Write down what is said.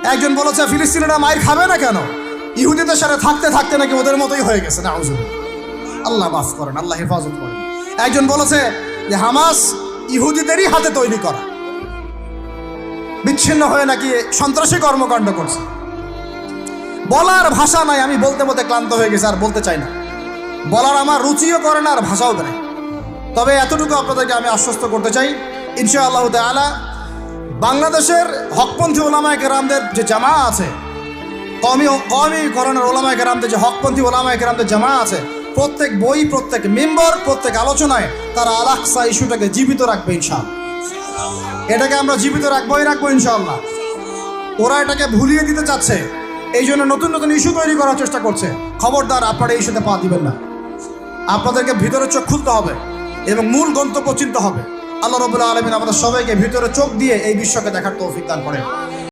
একজন বলেছে ফিলিস্তিনিরা মায়ের খাবে না কেন? ইহুদিদের সাথে থাকতে থাকতে নাকি ওদের মতোই হয়ে গেছে। নাউজুবিল্লাহ, আল্লাহ মাফ করেন, আল্লাহ হেফাজত করেন। একজন বলেছে যে হামাস ইহুদিদেরই হাতে তৈরি করা, বিচ্ছিন্ন হয়ে নাকি সন্ত্রাসী কর্মকাণ্ড করছে। বলার ভাষা নাই, আমি বলতে বলতে ক্লান্ত হয়ে গেছি, আর বলতে চাই না। বলার আমার রুচিও করে না, আর ভাষাও করে। তবে এতটুকু আপনাদেরকে আমি আশ্বস্ত করতে চাই, ইনশাআল্লাহ তাআলা বাংলাদেশের হকপন্থী ওলামায়ে কেরামদের যে জামা আছে, কওমীকরণের ওলামায়ে কেরামদের যে হকপন্থী ওলামায়ে কেরামদের জামা আছে, প্রত্যেক বই, প্রত্যেক মেম্বার, প্রত্যেক আলোচনায় তারা আল আকসা ইস্যুটাকে জীবিত রাখবে ইনশাআল্লাহ। এটাকে আমরা জীবিত রাখবো ইনশাআল্লাহ। ওরা এটাকে ভুলিয়ে দিতে চাচ্ছে, এই জন্য নতুন নতুন ইস্যু তৈরি করার চেষ্টা করছে। খবরদার, আপনারা এই ইস্যুতে পা দিবেন না। আপনাদেরকে ভিতরে চোখ খুলতে হবে এবং মূল গন্তব্য চিনতে হবে। আল্লাহ রাব্বুল আলামিন আমাদের সবাইকে ভিতরে চোখ দিয়ে এই বিশ্বকে দেখার তৌফিক দান করেন।